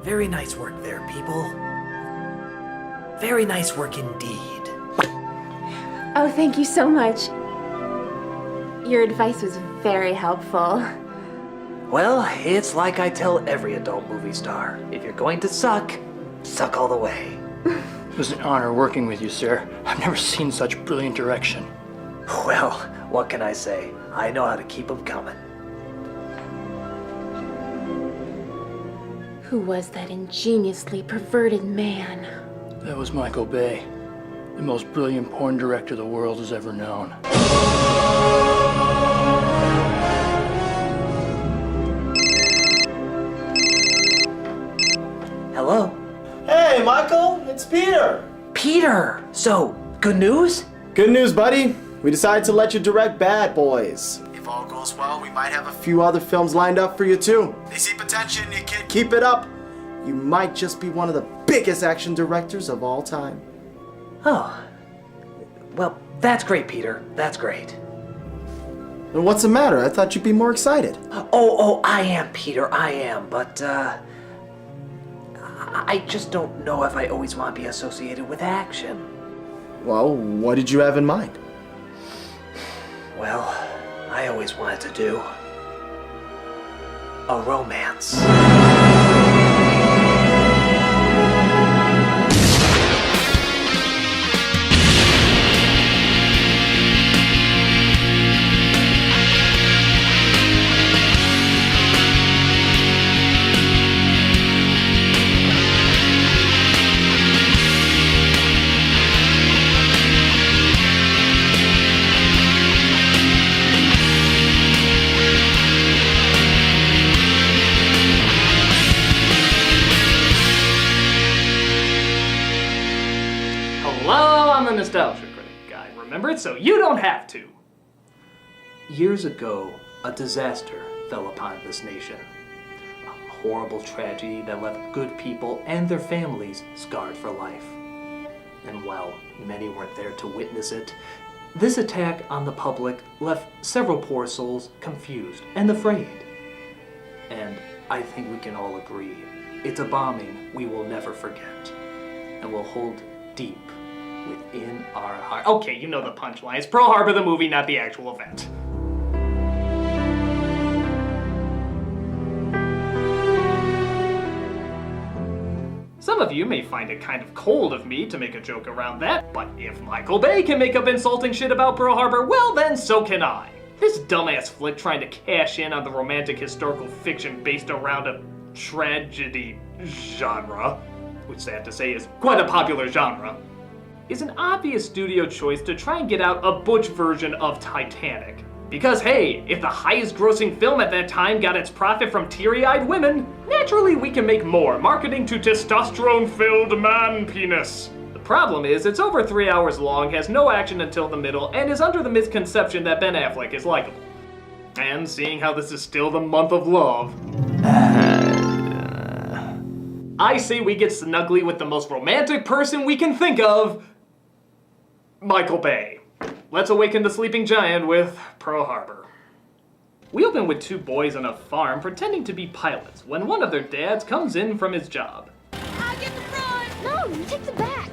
Very nice work there, people. Very nice work indeed. Oh, thank you so much. Your advice was very helpful. Well, it's like I tell every adult movie star. If you're going to suck, suck all the way. It was an honor working with you, sir. I've never seen such brilliant direction. Well, what can I say? I know how to keep them coming. Who was that ingeniously perverted man? That was Michael Bay, the most brilliant porn director the world has ever known. Hello? Hey, Michael, it's Peter. Peter! So, good news? Good news, buddy. We decided to let you direct Bad Boys. If all goes well, we might have a few other films lined up for you, too. They see potential in you, kid. Keep it up. You might just be one of the biggest action directors of all time. Oh. Well, that's great, Peter. That's great. And what's the matter? I thought you'd be more excited. Oh, I am, Peter. I am, but, I just don't know if I always want to be associated with action. Well, what did you have in mind? Well, I always wanted to do a romance. Hello, I'm the Nostalgia Critic guy. Remember it so you don't have to. Years ago, a disaster fell upon this nation. A horrible tragedy that left good people and their families scarred for life. And while many weren't there to witness it, this attack on the public left several poor souls confused and afraid. And I think we can all agree, it's a bombing we will never forget and will hold deep within our heart. Okay, you know the punchline. It's Pearl Harbor the movie, not the actual event. Some of you may find it kind of cold of me to make a joke around that, but if Michael Bay can make up insulting shit about Pearl Harbor, well then so can I. This dumbass flick trying to cash in on the romantic historical fiction based around a tragedy genre, which sad to say is quite a popular genre, is an obvious studio choice to try and get out a butch version of Titanic. Because hey, if the highest grossing film at that time got its profit from teary-eyed women, naturally we can make more, marketing to testosterone-filled man penis. The problem is, it's over 3 hours long, has no action until the middle, and is under the misconception that Ben Affleck is likable. And seeing how this is still the month of love, I say we get snuggly with the most romantic person we can think of, Michael Bay. Let's awaken the sleeping giant with Pearl Harbor. We open with two boys on a farm pretending to be pilots when one of their dads comes in from his job. I'll get the front! No, you take the back!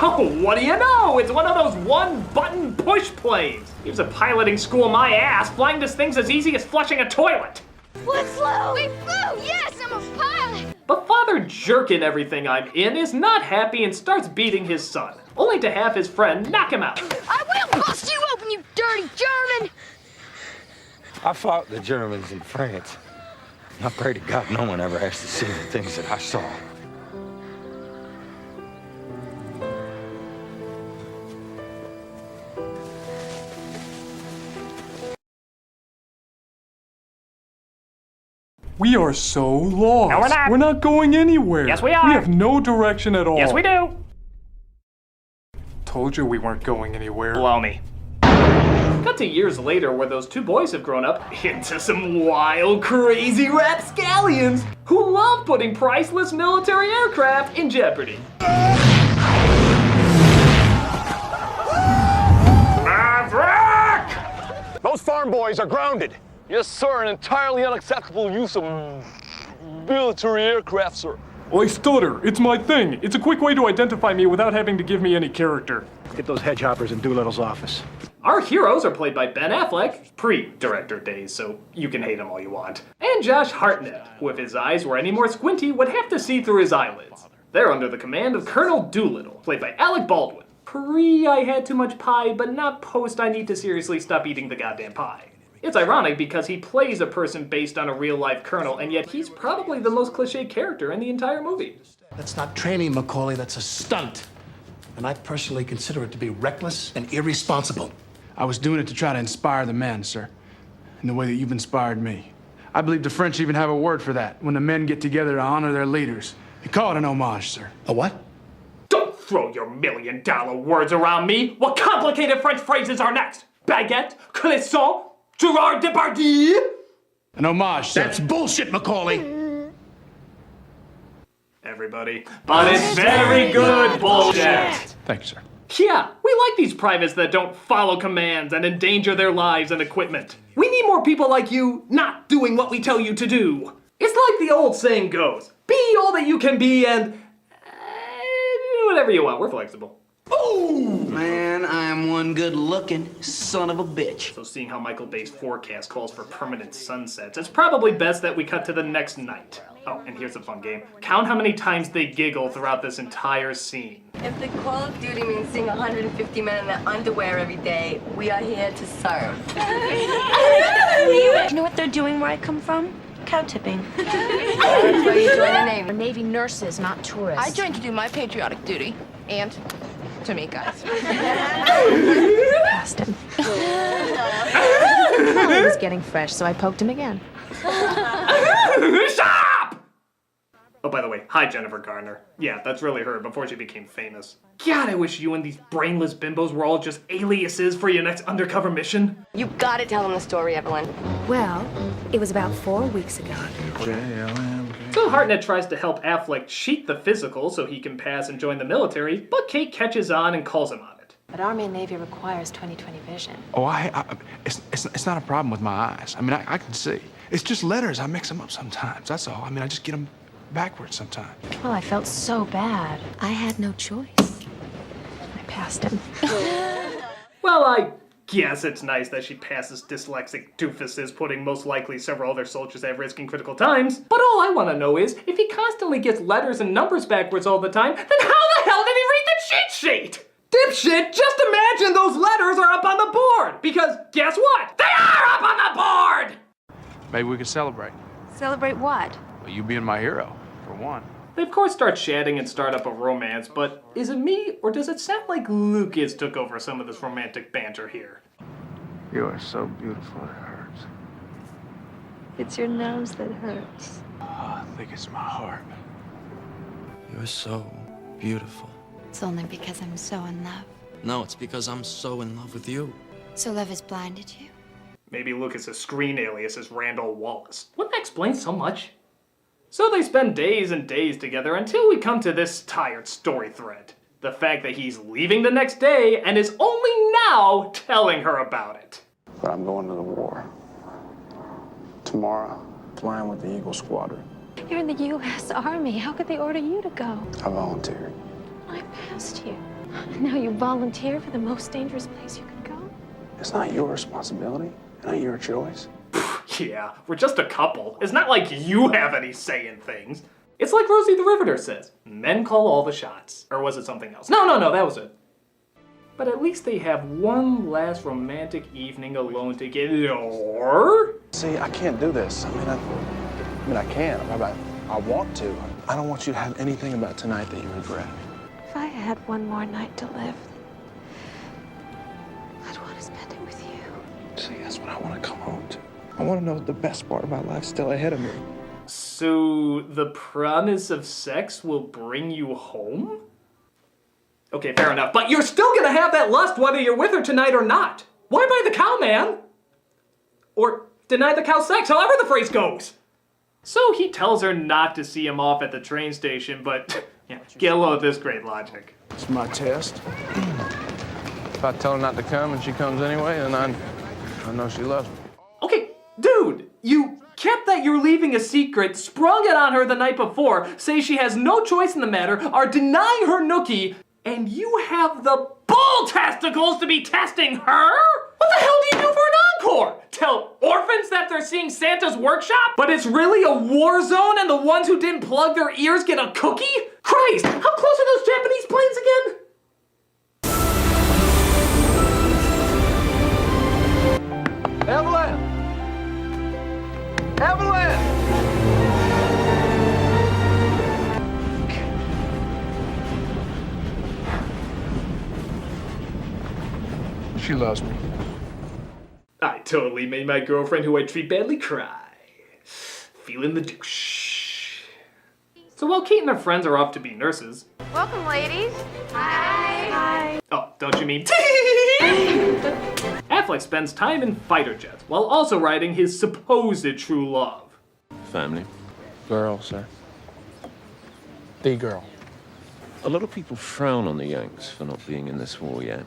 Oh, what do you know? It's one of those one-button push planes. Gives a piloting school my ass. Flying this thing's as easy as flushing a toilet. What flew? We flew! Yes, I'm a pilot! But Father Jerk in everything I'm in is not happy and starts beating his son, only to have his friend knock him out. I will bust you open, you dirty German! I fought the Germans in France. I pray to God no one ever has to see the things that I saw. We are so lost. No, we're not. We're not going anywhere. Yes, we are. We have no direction at all. Yes, we do. Told you we weren't going anywhere. Blow me. Cut to years later where those two boys have grown up into some wild, crazy rapscallions who love putting priceless military aircraft in jeopardy. Maverick! Those farm boys are grounded. Yes, sir. An entirely unacceptable use of military aircraft, sir. Oi, stutter. It's my thing. It's a quick way to identify me without having to give me any character. Get those hedge hoppers in Doolittle's office. Our heroes are played by Ben Affleck, pre-director days, so you can hate him all you want, and Josh Hartnett, who if his eyes were any more squinty would have to see through his eyelids. They're under the command of Colonel Doolittle, played by Alec Baldwin. Pre I had too much pie, but not post I need to seriously stop eating the goddamn pie. It's ironic because he plays a person based on a real-life colonel, and yet he's probably the most cliched character in the entire movie. That's not training, Macaulay, that's a stunt. And I personally consider it to be reckless and irresponsible. I was doing it to try to inspire the men, sir, in the way that you've inspired me. I believe the French even have a word for that, when the men get together to honor their leaders. They call it an homage, sir. A what? Don't throw your $1,000,000 words around me! What complicated French phrases are next? Baguette? Croissant? Gerard Depardieu? An homage, sir. That's bullshit, Macaulay! Everybody. But it's very good bullshit! Thank you, sir. Yeah, we like these privates that don't follow commands and endanger their lives and equipment. We need more people like you not doing what we tell you to do. It's like the old saying goes, be all that you can be and do whatever you want. We're flexible. Oh! Man, I am one good-looking son of a bitch. So seeing how Michael Bay's forecast calls for permanent sunsets, it's probably best that we cut to the next night. Oh, and here's a fun game. Count how many times they giggle throughout this entire scene. If the Call of Duty means seeing 150 men in their underwear every day, we are here to serve. You know what they're doing where I come from? Cow tipping. So you join the Navy. We're Navy nurses, not tourists. I joined to do my patriotic duty. And to meet guys. Past him. Well, he was getting fresh, so I poked him again. Stop! Oh, by the way, hi Jennifer Garner. Yeah, that's really her before she became famous. God, I wish you and these brainless bimbos were all just aliases for your next undercover mission. You gotta tell them the story, Evelyn. Well, it was about 4 weeks ago. So Hartnett tries to help Affleck cheat the physical so he can pass and join the military, but Kate catches on and calls him on it. But Army and Navy requires 20/20 vision. Oh, it's not a problem with my eyes. I mean, I can see. It's just letters. I mix them up sometimes. That's all. I mean, I just get them backwards sometimes. Well, I felt so bad. I had no choice. I passed him. Well, I guess it's nice that she passes dyslexic doofuses, putting most likely several other soldiers at risk in critical times. But all I want to know is, if he constantly gets letters and numbers backwards all the time, then how the hell did he read the cheat sheet? Dipshit, just imagine those letters are up on the board! Because guess what? They are up on the board! Maybe we could celebrate. Celebrate what? Well, you being my hero, for one. They of course start chatting and start up a romance, but is it me, or does it sound like Lucas took over some of this romantic banter here? You are so beautiful, it hurts. It's your nose that hurts. Oh, I think it's my heart. You're so beautiful. It's only because I'm so in love. No, it's because I'm so in love with you. So love has blinded you? Maybe Lucas's screen alias is Randall Wallace. Wouldn't that explain so much? So they spend days and days together until we come to this tired story thread. The fact that he's leaving the next day and is only now telling her about it. But I'm going to the war. Tomorrow, flying with the Eagle Squadron. You're in the U.S. Army. How could they order you to go? I volunteered. I passed you. Now you volunteer for the most dangerous place you could go? It's not your responsibility. Not your choice. Yeah, we're just a couple. It's not like you have any say in things. It's like Rosie the Riveter says, men call all the shots. Or was it something else? No, that was it. But at least they have one last romantic evening alone together. See, I can't do this. I can. I want to. I don't want you to have anything about tonight that you regret. If I had one more night to live, I'd want to spend it with you. See, that's what I want to come home to. I want to know the best part of my life still ahead of me. So the promise of sex will bring you home? Okay, fair enough. But you're still gonna have that lust whether you're with her tonight or not. Why buy the cow, man? Or deny the cow sex, however the phrase goes. So he tells her not to see him off at the train station, but yeah, get a load of this great logic. It's my test. If I tell her not to come and she comes anyway, then I know she loves me. Okay, dude, you kept that you're leaving a secret, sprung it on her the night before, say she has no choice in the matter, are denying her nookie, and you have the bull testicles to be testing her? What the hell do you do for an encore? Tell orphans that they're seeing Santa's workshop, but it's really a war zone and the ones who didn't plug their ears get a cookie? Christ, how close are those Japanese planes again? Evelyn! Evelyn! She loves me. I totally made my girlfriend who I treat badly cry. Feeling the douche. So while Kate and her friends are off to be nurses... Welcome, ladies. Hi. Oh, don't you mean Affleck spends time in fighter jets while also riding his supposed true love. Family. Girl, sir. The girl. A lot of people frown on the Yanks for not being in this war yet.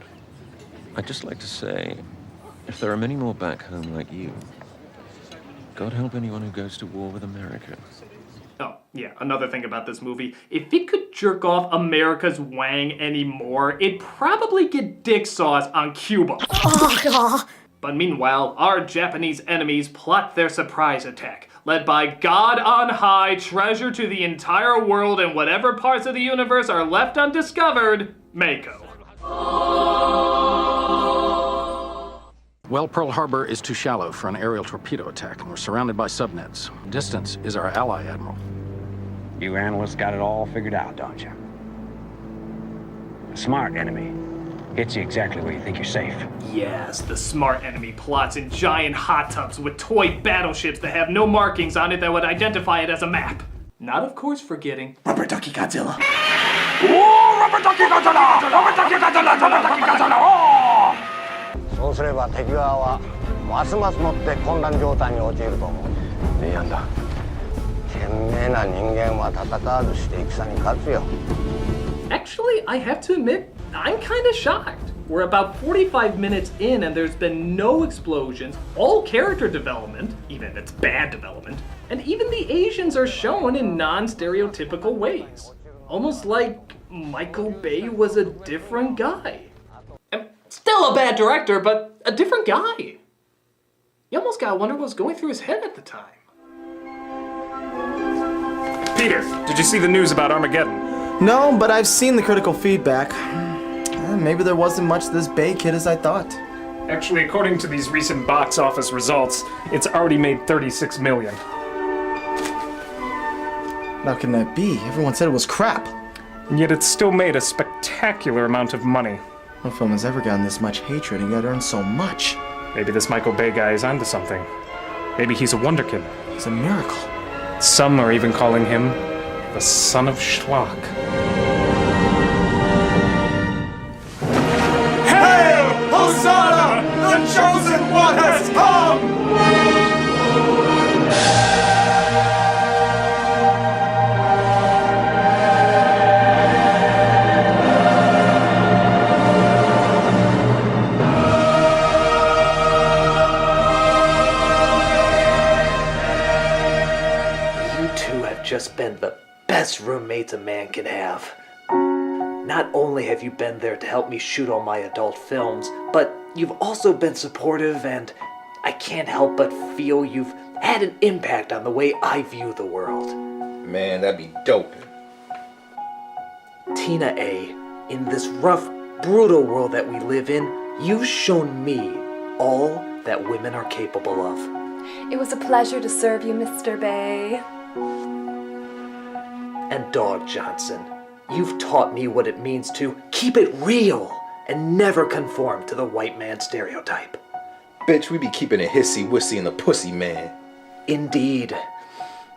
I'd just like to say, if there are many more back home like you, God help anyone who goes to war with America. Oh, yeah, another thing about this movie. If it could jerk off America's Wang anymore, it'd probably get dick sauce on Cuba. Oh, God. But meanwhile, our Japanese enemies plot their surprise attack, led by God on high, treasure to the entire world and whatever parts of the universe are left undiscovered, Mako. Well, Pearl Harbor is too shallow for an aerial torpedo attack, and we're surrounded by subnets. Distance is our ally, Admiral. You analysts got it all figured out, don't you? A smart enemy gets you exactly where you think you're safe. Yes, the smart enemy plots in giant hot tubs with toy battleships that have no markings on it that would identify it as a map. Not, of course, forgetting Rubber Ducky Godzilla. Oh, Rubber Ducky Godzilla! Rubber Ducky Godzilla! Rubber Ducky Godzilla! Oh! そうすれば敵側はますますもって混乱状態に陥ると思う。提案だ。賢明な人間は戦わずして戦に勝つよ。Actually, I have to admit, I'm kind of shocked. We're about 45 minutes in and there's been no explosions, all character development, even if it's bad development, and even the Asians are shown in non-stereotypical ways. Almost like Michael Bay was a different guy. Still a bad director, but a different guy. You almost gotta wonder what was going through his head at the time. Peter, did you see the news about Armageddon? No, but I've seen the critical feedback. Maybe there wasn't much to this Bay kid as I thought. Actually, according to these recent box office results, it's already made $36 million. How can that be? Everyone said it was crap. And yet it's still made a spectacular amount of money. No film has ever gotten this much hatred and yet earned so much. Maybe this Michael Bay guy is onto something. Maybe he's a wonderkid. He's a miracle. Some are even calling him the son of schlock. Hail, Hosanna! The chosen one has come! Just been the best roommates a man can have. Not only have you been there to help me shoot all my adult films, but you've also been supportive, and I can't help but feel you've had an impact on the way I view the world. Man, that'd be dope. Tina A., in this rough, brutal world that we live in, you've shown me all that women are capable of. It was a pleasure to serve you, Mr. Bay. And Dog Johnson, you've taught me what it means to keep it real and never conform to the white man stereotype. Bitch, we be keeping it hissy-wissy in the pussy, man. Indeed.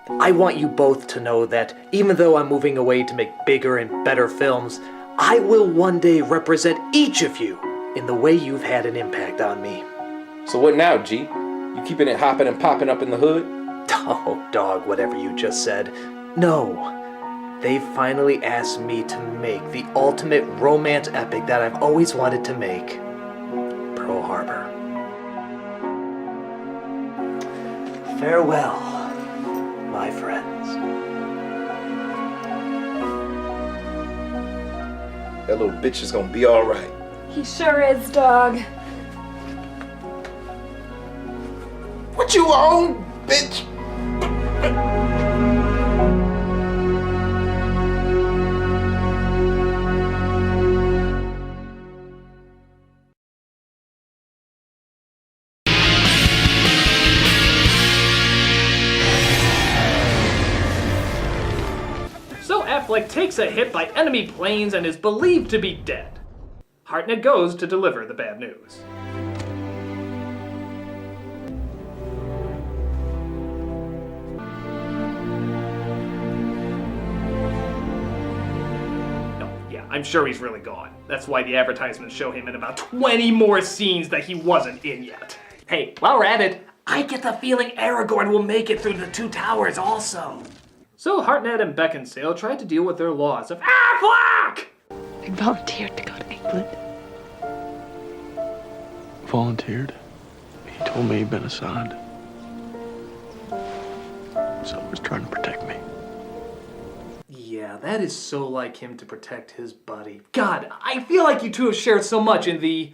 I want you both to know that even though I'm moving away to make bigger and better films, I will one day represent each of you in the way you've had an impact on me. So what now, G? You keeping it hopping and popping up in the hood? Oh, dog, whatever you just said. No. They finally asked me to make the ultimate romance epic that I've always wanted to make. Pearl Harbor. Farewell, my friends. That little bitch is gonna be alright. He sure is, dog. What you on, bitch? So Affleck takes a hit by enemy planes and is believed to be dead. Hartnett goes to deliver the bad news. I'm sure he's really gone. That's why the advertisements show him in about 20 more scenes that he wasn't in yet. Hey, while we're at it, I get the feeling Aragorn will make it through the Two Towers also. So Hartnett and Beckinsale tried to deal with their loss of Affleck! I volunteered to go to England. Volunteered? He told me he'd been assigned. Someone's trying to protect me. Yeah, that is so like him to protect his buddy. God, I feel like you two have shared so much in the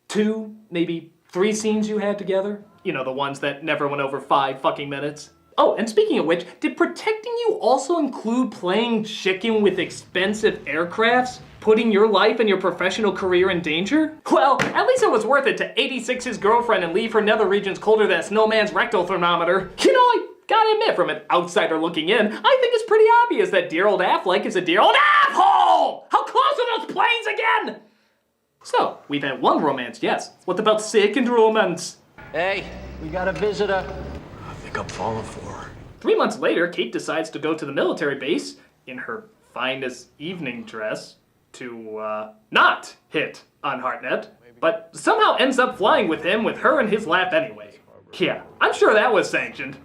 2, maybe 3 scenes you had together. You know, the ones that never went over 5 fucking minutes. Oh, and speaking of which, did protecting you also include playing chicken with expensive aircrafts? Putting your life and your professional career in danger? Well, at least it was worth it to 86 his girlfriend and leave her nether regions colder than a snowman's rectal thermometer. You know, I gotta admit, from an outsider looking in, I think it's pretty obvious that dear old Affleck is a dear old asshole! How close are those planes again? So, we've had one romance, yes. What about second romance? Hey, we got a visitor. I think I'm falling for her. 3 months later, Kate decides to go to the military base in her finest evening dress to, not hit on Hartnett, but somehow ends up flying with him with her in his lap anyway. Yeah, I'm sure that was sanctioned.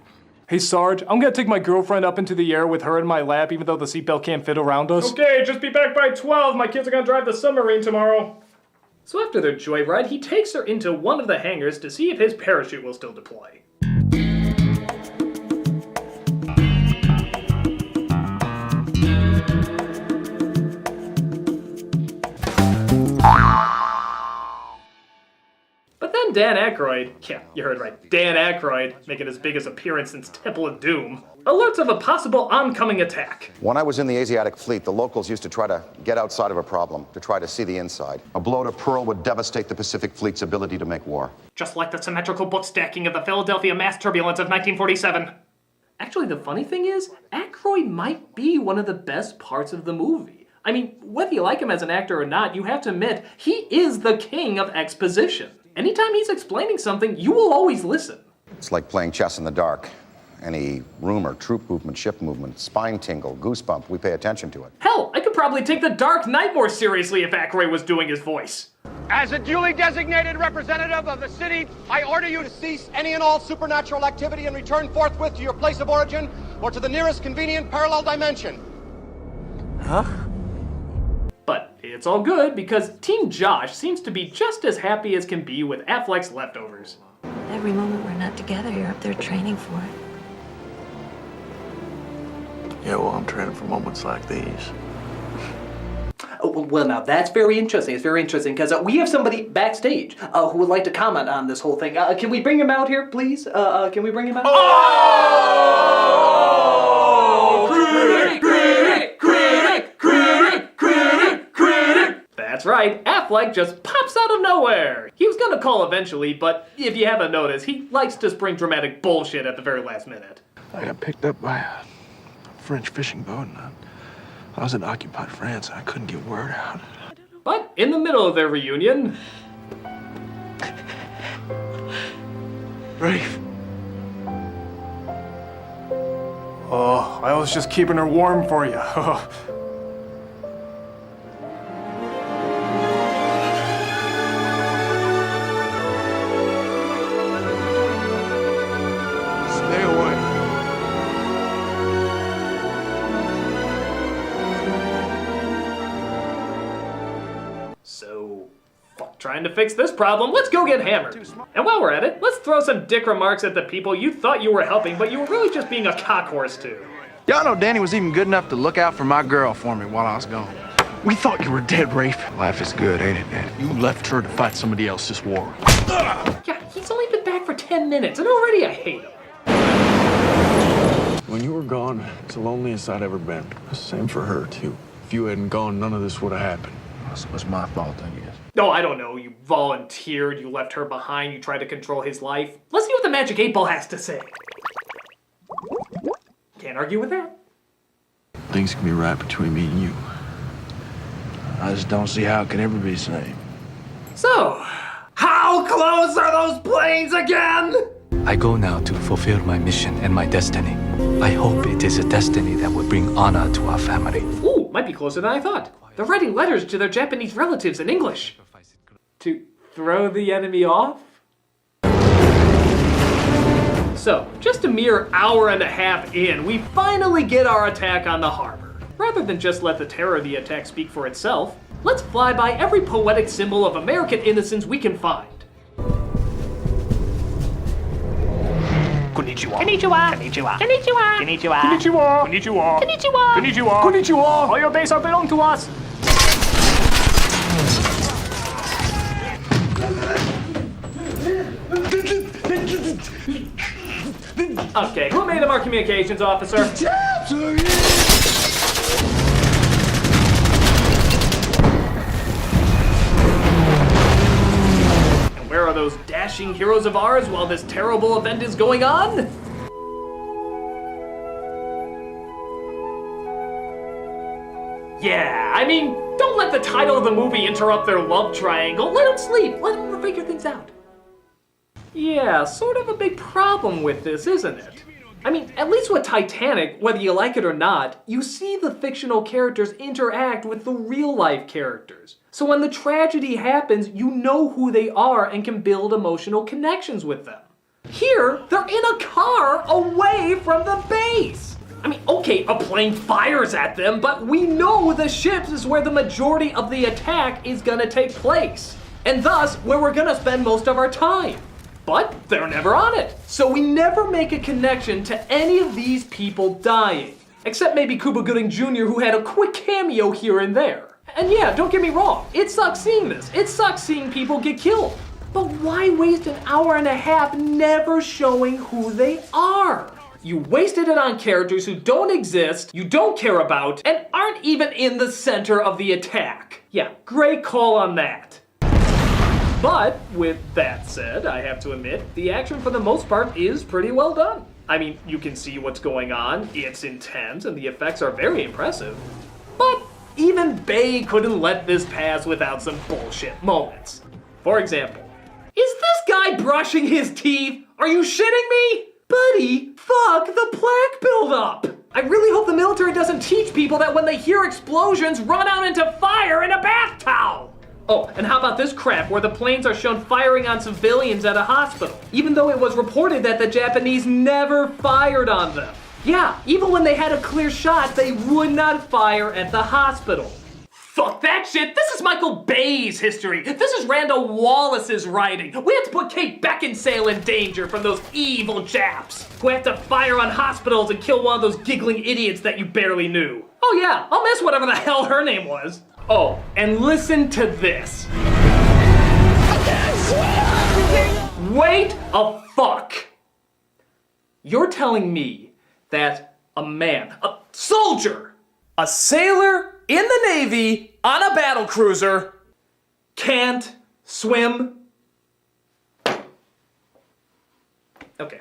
Hey Sarge, I'm gonna take my girlfriend up into the air with her in my lap even though the seatbelt can't fit around us. Okay, just be back by 12. My kids are gonna drive the submarine tomorrow. So after their joyride, he takes her into one of the hangars to see if his parachute will still deploy. But then Dan Aykroyd, yeah, you heard right, Dan Aykroyd, making his biggest appearance since Temple of Doom, alerts of a possible oncoming attack. When I was in the Asiatic fleet, the locals used to try to get outside of a problem, to try to see the inside. A blow to Pearl would devastate the Pacific Fleet's ability to make war. Just like the symmetrical book stacking of the Philadelphia mass turbulence of 1947. Actually, the funny thing is, Aykroyd might be one of the best parts of the movie. I mean, whether you like him as an actor or not, you have to admit, he is the king of exposition. Anytime he's explaining something, you will always listen. It's like playing chess in the dark. Any rumor, troop movement, ship movement, spine tingle, goosebump, we pay attention to it. Hell, I could probably take The Dark Knight more seriously if Aykroyd was doing his voice. As a duly designated representative of the city, I order you to cease any and all supernatural activity and return forthwith to your place of origin or to the nearest convenient parallel dimension. Huh? But it's all good because Team Josh seems to be just as happy as can be with Affleck's leftovers. Every moment we're not together, you're up there training for it. Yeah, well, I'm training for moments like these. Oh, well, now that's very interesting. It's very interesting because we have somebody backstage who would like to comment on this whole thing. Can we bring him out here, please? Can we bring him out? Oh! Critic! That's right, Affleck just pops out of nowhere. He was gonna call eventually, but if you haven't noticed, he likes to spring dramatic bullshit at the very last minute. I got picked up by a French fishing boat, and I was in occupied France, and I couldn't get word out. But in the middle of their reunion... Rafe. Oh, I was just keeping her warm for you. Stay away. So, trying And to fix this problem, let's go get hammered. And while we're at it, let's throw some dick remarks at the people you thought you were helping, but you were really just being a cockhorse to. Y'all know Danny was even good enough to look out for my girl for me while I was gone. We thought you were dead, Rafe. Life is good, ain't it, Danny? You left her to fight somebody else's war. Yeah, he's only been back for 10 minutes, and already I hate him. When you were gone, it's the loneliest I'd ever been. Same for her, too. If you hadn't gone, none of this would have happened. It was my fault, I guess. No, I don't know. You volunteered, you left her behind, you tried to control his life. Let's see what the Magic 8 Ball has to say. Can't argue with that. Things can be right between me and you. I just don't see how it could ever be the same. So, how close are those planes again? I go now to fulfill my mission and my destiny. I hope it is a destiny that will bring honor to our family. Ooh, might be closer than I thought. They're writing letters to their Japanese relatives in English. To throw the enemy off? So, just a mere hour and a half in, we finally get our attack on the harbor. Rather than just let the terror of the attack speak for itself, let's fly by every poetic symbol of American innocence we can find. Konnichiwa. Konnichiwa. Konnichiwa. Konnichiwa. Konnichiwa. Konnichiwa. Konnichiwa. Konnichiwa. Konnichiwa. Konnichiwa. All your base are belong to us. Okay, who made him our communications officer? And where are those dashing heroes of ours while this terrible event is going on? Yeah, I mean, don't let the title of the movie interrupt their love triangle. Let them sleep. Let them figure things out. Yeah, sort of a big problem with this, isn't it? I mean, at least with Titanic, whether you like it or not, you see the fictional characters interact with the real-life characters. So when the tragedy happens, you know who they are and can build emotional connections with them. Here, they're in a car away from the base. I mean, okay, a plane fires at them, but we know the ships is where the majority of the attack is gonna take place. And thus, where we're gonna spend most of our time. But they're never on it. So we never make a connection to any of these people dying. Except maybe Cuba Gooding Jr., who had a quick cameo here and there. And yeah, don't get me wrong, it sucks seeing this. It sucks seeing people get killed. But why waste an hour and a half never showing who they are? You wasted it on characters who don't exist, you don't care about, and aren't even in the center of the attack. Yeah, great call on that. But, with that said, I have to admit, the action for the most part is pretty well done. I mean, you can see what's going on, it's intense, and the effects are very impressive. But even Bay couldn't let this pass without some bullshit moments. For example, is this guy brushing his teeth? Are you shitting me? Buddy, fuck the plaque buildup! I really hope the military doesn't teach people that when they hear explosions, run out into fire in a bath towel! Oh, and how about this crap where the planes are shown firing on civilians at a hospital, even though it was reported that the Japanese never fired on them. Yeah, even when they had a clear shot, they would not fire at the hospital. Fuck that shit! This is Michael Bay's history! This is Randall Wallace's writing! We have to put Kate Beckinsale in danger from those evil Japs who have to fire on hospitals and kill one of those giggling idiots that you barely knew. Oh yeah, I'll miss whatever the hell her name was. Oh, and listen to this. Wait a fuck! You're telling me that a man, a soldier, a sailor in the Navy on a battle cruiser can't swim? Okay.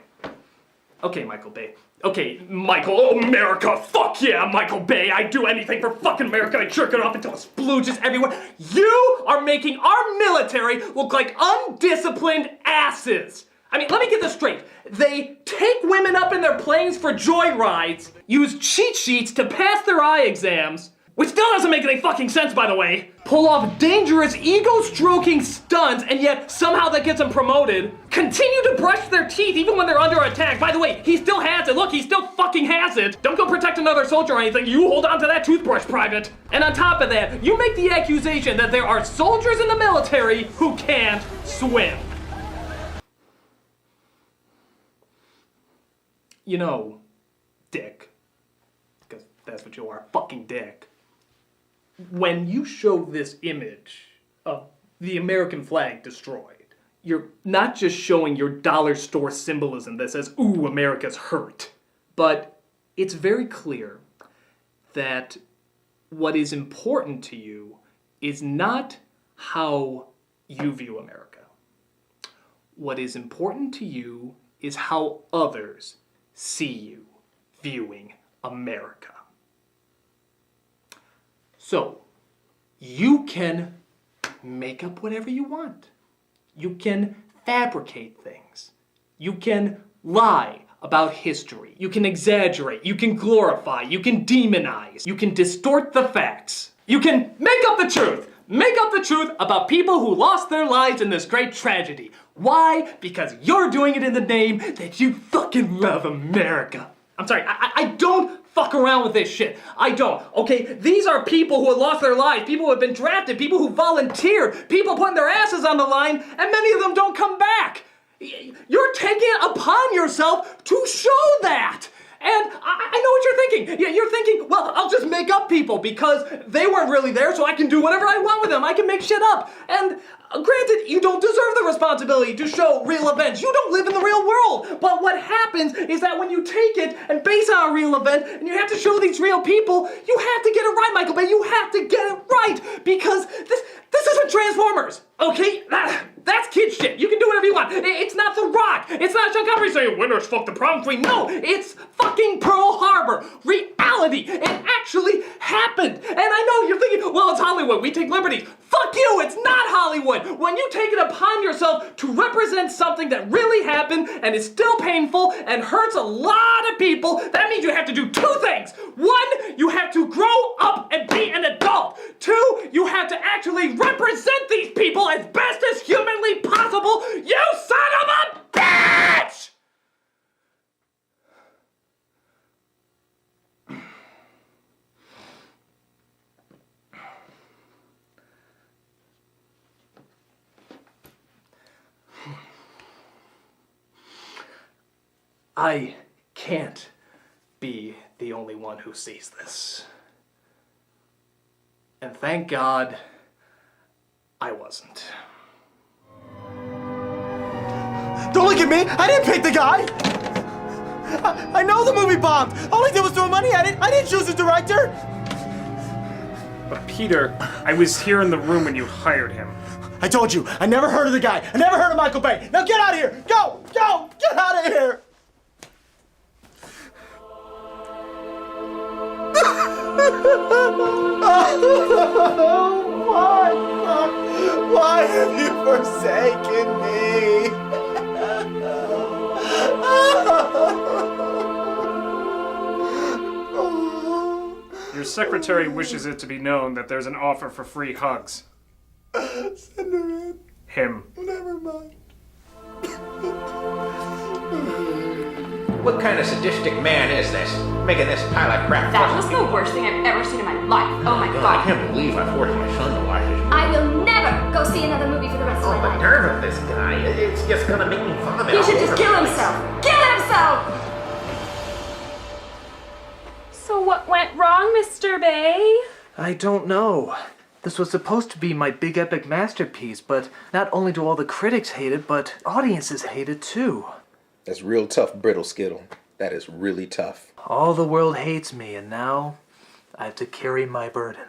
Okay, Michael Bay. Okay, Michael, oh, America, fuck yeah, Michael Bay, I'd do anything for fucking America, I'd jerk it off until it splooges everywhere. You are making our military look like undisciplined asses. I mean, let me get this straight. They take women up in their planes for joyrides, use cheat sheets to pass their eye exams, Which still doesn't make any fucking sense, by the way. Pull off dangerous, ego-stroking stunts, and yet somehow that gets them promoted. Continue to brush their teeth even when they're under attack. By the way, he still has it. Look, he still fucking has it. Don't go protect another soldier or anything. You hold on to that toothbrush, Private. And on top of that, you make the accusation that there are soldiers in the military who can't swim. You know, Dick, because that's what you are, fucking Dick. When you show this image of the American flag destroyed, you're not just showing your dollar store symbolism that says, ooh, America's hurt, but it's very clear that what is important to you is not how you view America. What is important to you is how others see you viewing America. So, you can make up whatever you want. You can fabricate things. You can lie about history. You can exaggerate. You can glorify. You can demonize. You can distort the facts. You can make up the truth. Make up the truth about people who lost their lives in this great tragedy. Why? Because you're doing it in the name that you fucking love America. I'm sorry, I don't fuck around with this shit. I don't, okay? These are people who have lost their lives, people who have been drafted, people who volunteered, people putting their asses on the line, and many of them don't come back. You're taking it upon yourself to show that. And I know what you're thinking. You're thinking, well, I'll just make up people because they weren't really there, so I can do whatever I want with them. I can make shit up. And granted, you don't deserve the responsibility to show real events. You don't live in the real world. But what happens is that when you take it and base it on a real event, and you have to show these real people, you have to get it right, Michael Bay. You have to get it right because this isn't Transformers, okay? That's kid shit. You can do whatever you want. It's not The Rock. It's not Sean Connery saying, winners fuck the prom queen. No, it's fucking Pearl Harbor. Reality. It actually happened. And I know you're thinking, well, it's Hollywood. We take liberties. Fuck you. It's not Hollywood. When you take it upon yourself to represent something that really happened and is still painful and hurts a lot of people, that means you have to do two things. One, you have to grow up and be an adult. Two, you have to actually represent these people as best as humanly possible. You son of a bitch! I can't be the only one who sees this. And thank God, I wasn't. Don't look at me! I didn't pick the guy! I know the movie bombed! All I did was throw money at it! I didn't choose the director! But Peter, I was here in the room when you hired him. I told you, I never heard of the guy. I never heard of Michael Bay. Now get out of here! Go! Go! Get out of here! Why have you forsaken me? Your secretary wishes it to be known that there's an offer for free hugs. Send her in. Him. Never mind. What kind of sadistic man is this? Making this pile of crap. That was the worst thing I've ever seen in my life. Oh my I god. can't believe I forced my son to watch this. I will never go see another movie for the rest of my The life. nerve of this guy. It's just gonna make me vomit. He should all just over kill the place. himself. Kill himself! So what went wrong, Mr. Bay? I don't know. This was supposed to be my big epic masterpiece, but not only do all the critics hate it, but audiences hate it too. That's real tough, brittle Skittle. That is really tough. All the world hates me, and now I have to carry my burden.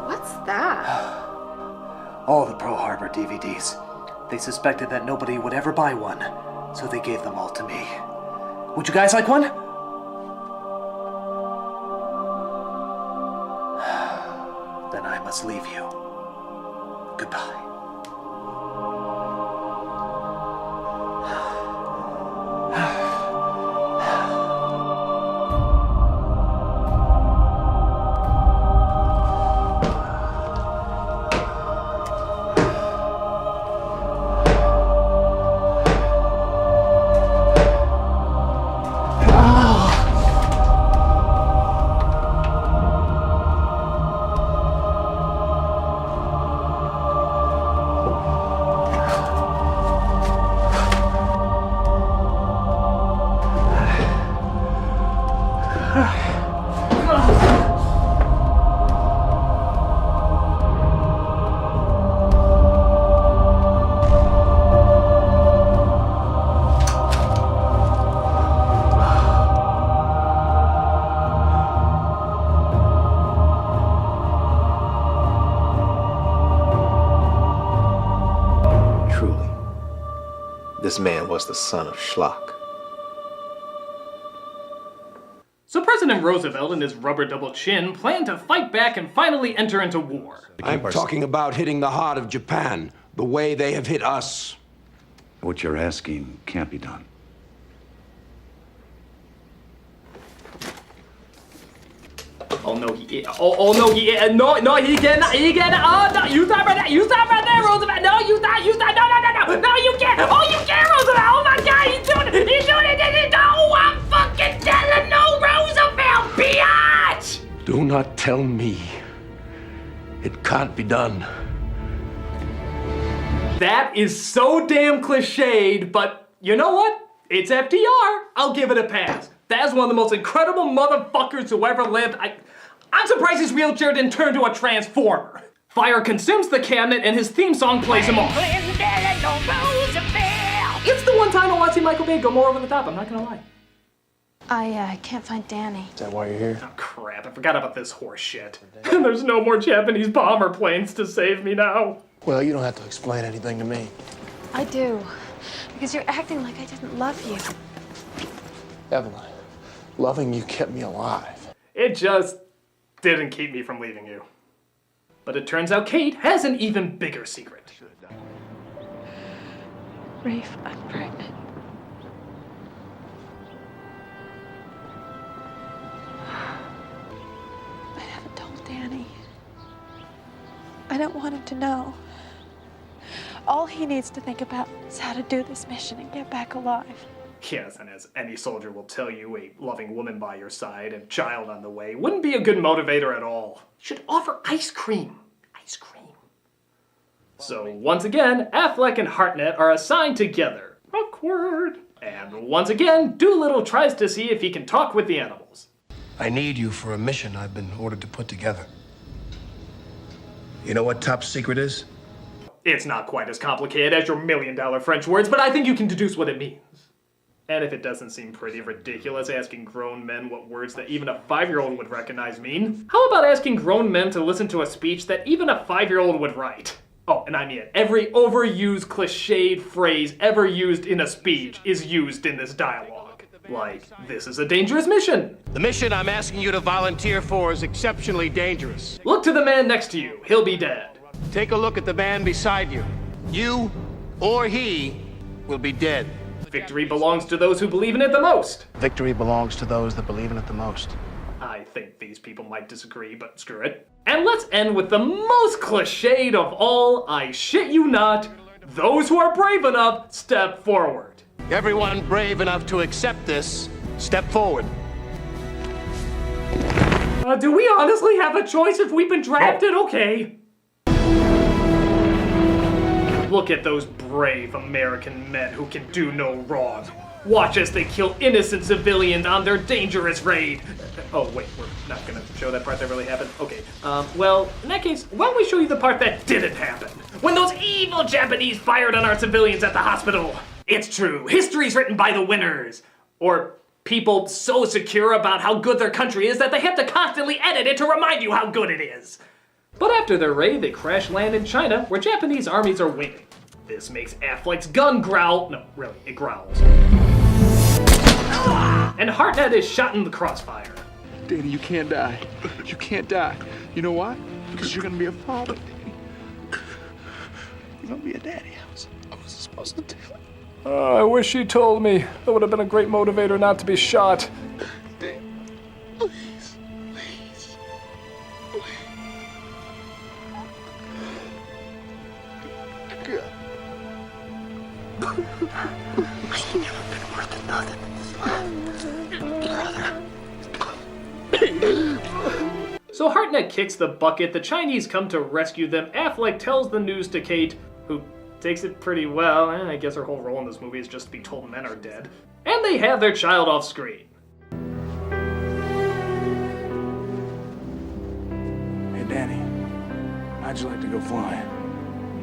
What's that? All the Pearl Harbor DVDs. They suspected that nobody would ever buy one, so they gave them all to me. Would you guys like one? Then I must leave you. Goodbye. this man was the son of Schlock. So President Roosevelt and his rubber double chin plan to fight back and finally enter into war. I'm talking about hitting the heart of Japan, the way they have hit us. What you're asking can't be done. Oh no, he oh no, he no, he can, oh no, you stop right there, Roosevelt, no, you stop, no, you can't, oh, you can't, Roosevelt, oh my God, he's doing it, no, I'm fucking telling no, Roosevelt, biatch! Do not tell me it can't be done. That is so damn cliched, but you know what? It's FDR, I'll give it a pass. That's one of the most incredible motherfuckers who ever lived. I'm surprised his wheelchair didn't turn to a transformer. Fire consumes the cabinet and his theme song plays him off. It's the one time I want to see Michael Bay go more over the top, I'm not gonna lie. I can't find Danny. Is that why you're here? Oh crap, I forgot about this horse shit. There's no more Japanese bomber planes to save me now. Well, you don't have to explain anything to me. I do. Because you're acting like I didn't love you. Evelyn, loving you kept me alive. It just didn't keep me from leaving you. But it turns out Kate has an even bigger secret. Rafe, I'm pregnant. I haven't told Danny. I don't want him to know. All he needs to think about is how to do this mission and get back alive. Yes, and as any soldier will tell you, a loving woman by your side and child on the way wouldn't be a good motivator at all. You should offer ice cream. Ice cream. So once again, Affleck and Hartnett are assigned together. Awkward. And once again, Doolittle tries to see if he can talk with the animals. I need you for a mission I've been ordered to put together. You know what top secret is? It's not quite as complicated as your $1,000,000 French words, but I think you can deduce what it means. And if it doesn't seem pretty ridiculous asking grown men what words that even a 5-year-old would recognize mean, how about asking grown men to listen to a speech that even a 5-year-old would write? Oh, and I mean it. Every overused, cliched phrase ever used in a speech is used in this dialogue. Like, this is a dangerous mission. The mission I'm asking you to volunteer for is exceptionally dangerous. Look to the man next to you. He'll be dead. Take a look at the man beside you. You or he will be dead. Victory belongs to those who believe in it the most. Victory belongs to those that believe in it the most. I think these people might disagree, but screw it. And let's end with the most cliched of all, I shit you not, those who are brave enough, step forward. Everyone brave enough to accept this, step forward. Do we honestly have a choice if we've been drafted? Okay. Look at those brave American men who can do no wrong. Watch as they kill innocent civilians on their dangerous raid. Oh, wait, we're not gonna show that part that really happened? Okay, well, in that case, why don't we show you the part that didn't happen? When those evil Japanese fired on our civilians at the hospital. It's true, history's written by the winners. Or people so secure about how good their country is that they have to constantly edit it to remind you how good it is. But after their raid, they crash land in China, where Japanese armies are waiting. This makes Affleck's gun growl. No, really, it growls. And Hartnett is shot in the crossfire. Danny, you can't die. You can't die. You know why? Because you're gonna be a father, Danny. You're gonna be a daddy. I was supposed to tell him. Oh, I wish he told me. That would have been a great motivator not to be shot. Danny, please, please, please. God. You've never been worth nothing. So Hartnett kicks the bucket, the Chinese come to rescue them, Affleck tells the news to Kate, who takes it pretty well, I guess her whole role in this movie is just to be told men are dead. And they have their child off screen. Hey, Danny, how'd you like to go flying?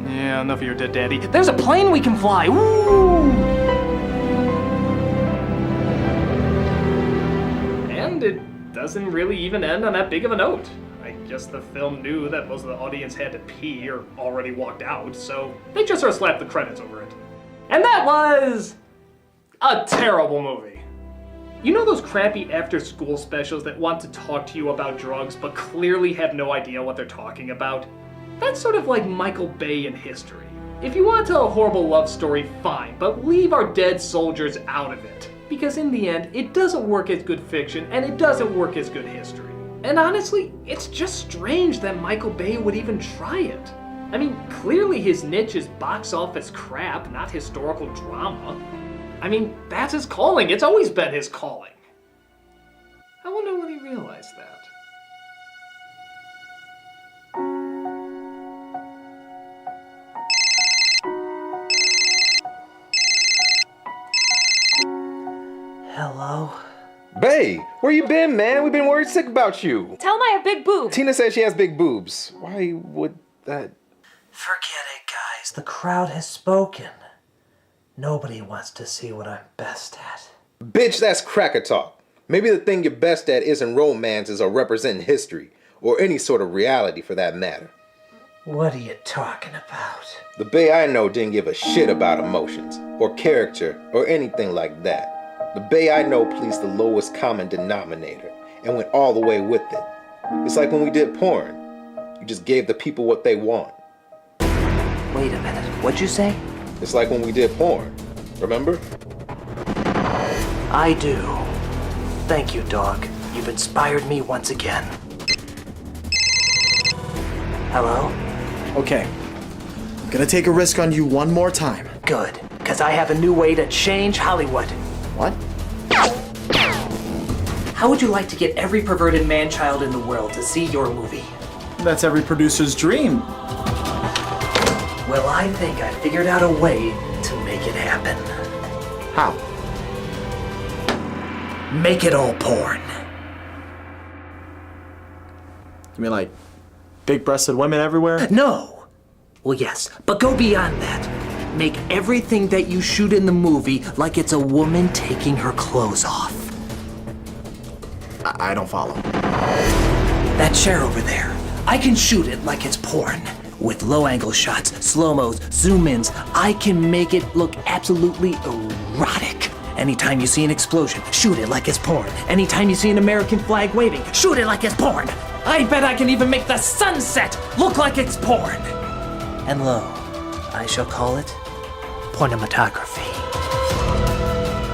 Yeah, enough of your dead daddy. There's a plane we can fly, woo! And it doesn't really even end on that big of a note. I guess the film knew that most of the audience had to pee or already walked out, so they just sort of slapped the credits over it. And that was a terrible movie. You know those crappy after-school specials that want to talk to you about drugs but clearly have no idea what they're talking about? That's sort of like Michael Bay in history. If you want to tell a horrible love story, fine, but leave our dead soldiers out of it. Because in the end, it doesn't work as good fiction and it doesn't work as good history. And honestly, it's just strange that Michael Bay would even try it. I mean, clearly his niche is box office crap, not historical drama. I mean, that's his calling. It's always been his calling. I wonder when he realized that. Hello? Bay, where you been, man? We've been worried sick about you. Tell him I have big boobs. Tina says she has big boobs. Why would that... Forget it, guys. The crowd has spoken. Nobody wants to see what I'm best at. Bitch, that's cracker talk. Maybe the thing you're best at isn't romances or representing history, or any sort of reality for that matter. What are you talking about? The Bay I know didn't give a shit about emotions, or character, or anything like that. The Bay I know pleased the lowest common denominator, and went all the way with it. It's like when we did porn. You just gave the people what they want. Wait a minute, what'd you say? It's like when we did porn, remember? I do. Thank you, dog. You've inspired me once again. Hello? Okay. I'm gonna take a risk on you one more time. Good, because I have a new way to change Hollywood. What? How would you like to get every perverted man-child in the world to see your movie? That's every producer's dream. Well, I think I figured out a way to make it happen. How? Make it all porn. You mean like big-breasted women everywhere? No! Well, yes, but go beyond that. Make everything that you shoot in the movie like it's a woman taking her clothes off. I don't follow. That chair over there, I can shoot it like it's porn. With low-angle shots, slow-mos, zoom-ins, I can make it look absolutely erotic. Anytime you see an explosion, shoot it like it's porn. Anytime you see an American flag waving, shoot it like it's porn. I bet I can even make the sunset look like it's porn. And lo, I shall call it pornomatography.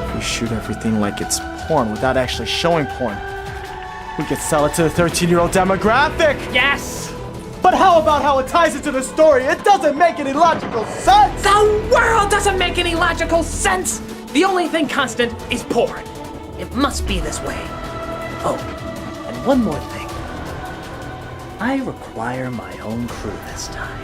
If we shoot everything like it's porn without actually showing porn, we could sell it to the 13-year-old demographic! Yes! But how about how it ties into the story? It doesn't make any logical sense! The world doesn't make any logical sense! The only thing constant is porn. It must be this way. Oh, and one more thing. I require my own crew this time.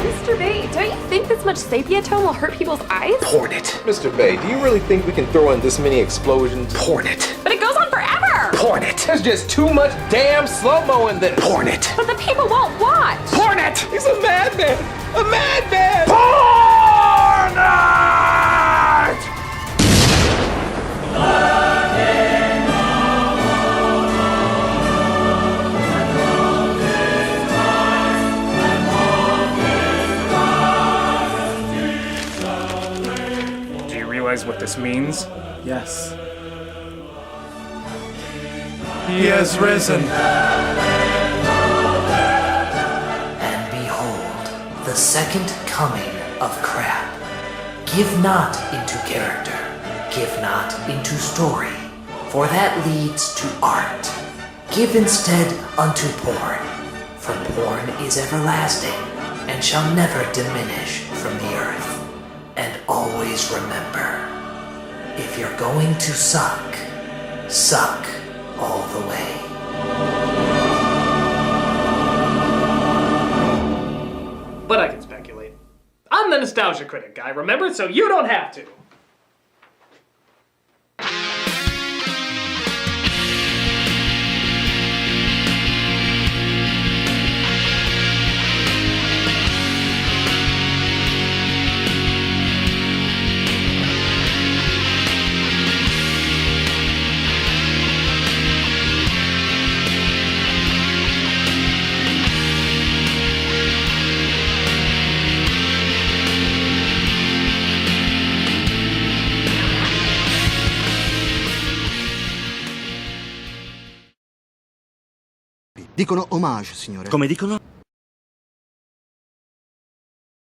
Mr. Bay, don't you think this much sepia tone will hurt people's eyes? Porn it. Mr. Bay, do you really think we can throw in this many explosions? Porn it. But it goes on forever! Porn it. There's just too much damn slow-mo in this. Porn it. But the people won't watch! Porn it! He's a madman! A madman! Porn it! Do you realize what this means? Yes. He has risen. And behold, the second coming of crap. Give not into character, give not into story, for that leads to art. Give instead unto porn, for porn is everlasting, and shall never diminish from the earth. And always remember, if you're going to suck, suck all the way. But I can speculate. I'm the nostalgia critic guy, remember? So you don't have to. Dicono homage, signore. Come dicono?